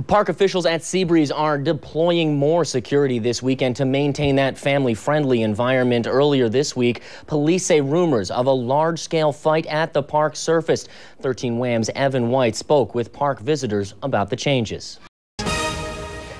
Park officials at Seabreeze are deploying more security this weekend to maintain that family-friendly environment. Earlier this week, police say rumors of a large-scale fight at the park surfaced. 13 WHAM's Evan White spoke with park visitors about the changes.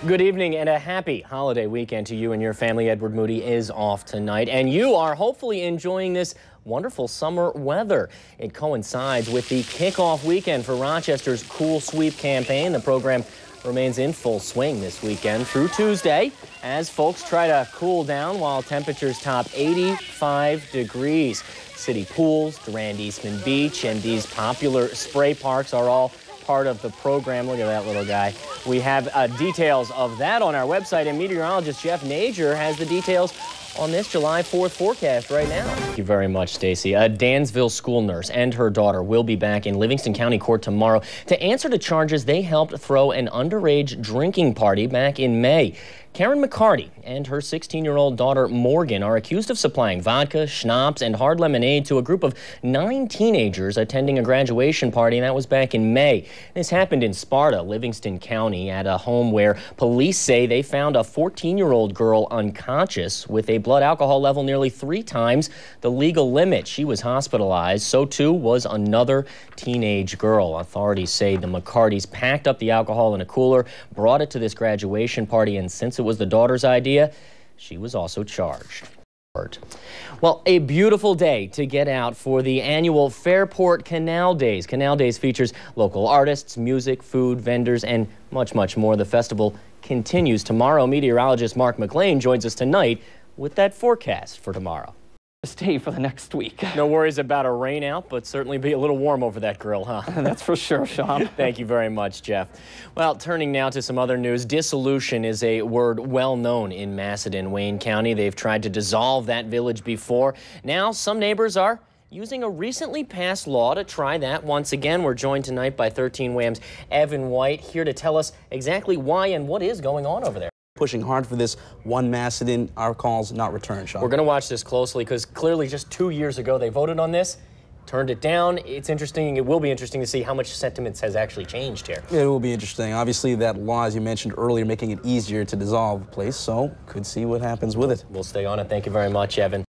Good evening and a happy holiday weekend to you and your family. Edward Moody is off tonight, and you are hopefully enjoying this wonderful summer weather. It coincides with the kickoff weekend for Rochester's Cool Sweep campaign. The program remains in full swing this weekend through Tuesday as folks try to cool down while temperatures top 85 degrees. City pools, Durand Eastman Beach, and these popular spray parks are all part of the program. Look at that little guy. We have details of that on our website, and meteorologist Jeff Nager has the details on this July 4th forecast right now. Thank you very much, Stacy. A Dansville school nurse and her daughter will be back in Livingston County Court tomorrow to answer to charges they helped throw an underage drinking party back in May. Karen McCarty and her 16-year-old daughter Morgan are accused of supplying vodka, schnapps, and hard lemonade to a group of 9 teenagers attending a graduation party, and that was back in May. This happened in Sparta, Livingston County, at a home where police say they found a 14-year-old girl unconscious with a blood alcohol level nearly 3 times the legal limit. She was hospitalized. So too was another teenage girl. Authorities say the McCartys packed up the alcohol in a cooler, brought it to this graduation party, and since it was the daughter's idea, she was also charged. Well, a beautiful day to get out for the annual Fairport Canal Days. Canal Days features local artists, music, food, vendors, and much, much more. The festival continues tomorrow. Meteorologist Mark McLean joins us tonight with that forecast for tomorrow. Stay for the next week. No worries about a rain out, but certainly be a little warm over that grill, huh? That's for sure, Sean. Thank you very much, Jeff. Well, turning now to some other news. Dissolution is a word well known in Macedon, Wayne County. They've tried to dissolve that village before. Now some neighbors are using a recently passed law to try that once again. We're joined tonight by 13 WHAM's Evan White, here to tell us exactly why and what is going on over there. Pushing hard for this one Macedon, our calls not returned, Sean. We're going to watch this closely because clearly just 2 years ago they voted on this, turned it down. It's interesting. It will be interesting to see how much sentiments has actually changed here. It will be interesting. Obviously, that law, as you mentioned earlier, making it easier to dissolve a place, so could see what happens with it. We'll stay on it. Thank you very much, Evan.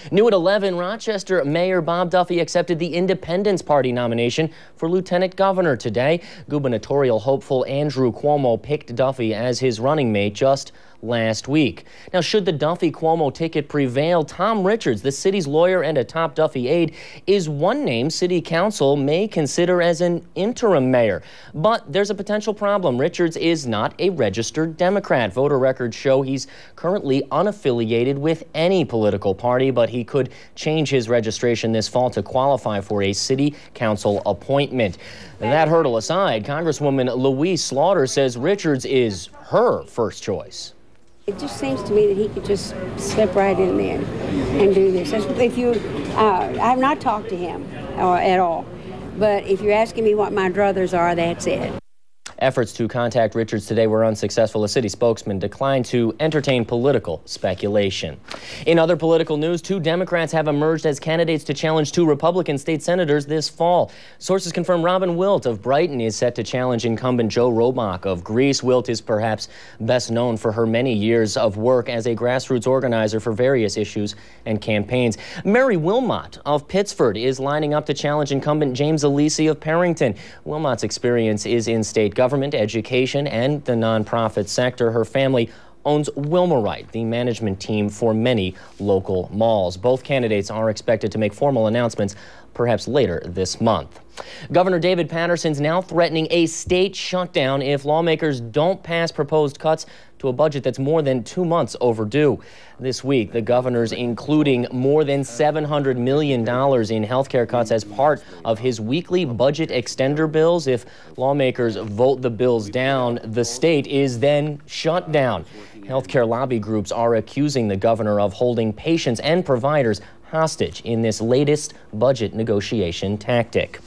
New at 11, Rochester Mayor Bob Duffy accepted the Independence Party nomination for Lieutenant Governor today. Gubernatorial hopeful Andrew Cuomo picked Duffy as his running mate just last week. Now, should the Duffy-Cuomo ticket prevail, Tom Richards, the city's lawyer and a top Duffy aide, is one name City Council may consider as an interim mayor. But there's a potential problem. Richards is not a registered Democrat. Voter records show he's currently unaffiliated with any political party, but he could change his registration this fall to qualify for a City Council appointment. That hurdle aside, Congresswoman Louise Slaughter says Richards is her first choice. It just seems to me that he could just slip right in there and do this. If you, I have not talked to him at all, but if you're asking me what my druthers are, that's it. Efforts to contact Richards today were unsuccessful. A city spokesman declined to entertain political speculation. In other political news, 2 Democrats have emerged as candidates to challenge 2 Republican state senators this fall. Sources confirm Robin Wilt of Brighton is set to challenge incumbent Joe Robach of Greece. Wilt is perhaps best known for her many years of work as a grassroots organizer for various issues and campaigns. Mary Wilmot of Pittsford is lining up to challenge incumbent James Alisi of Perrington. Wilmot's experience is in state government, education, and the nonprofit sector. Her family owns Wilmerite, the management team for many local malls. Both candidates are expected to make formal announcements perhaps later this month. Governor David Patterson's now threatening a state shutdown if lawmakers don't pass proposed cuts to a budget that's more than 2 months overdue. This week, the governor's including more than $700 million in health care cuts as part of his weekly budget extender bills. If lawmakers vote the bills down, the state is then shut down. Healthcare lobby groups are accusing the governor of holding patients and providers hostage in this latest budget negotiation tactic.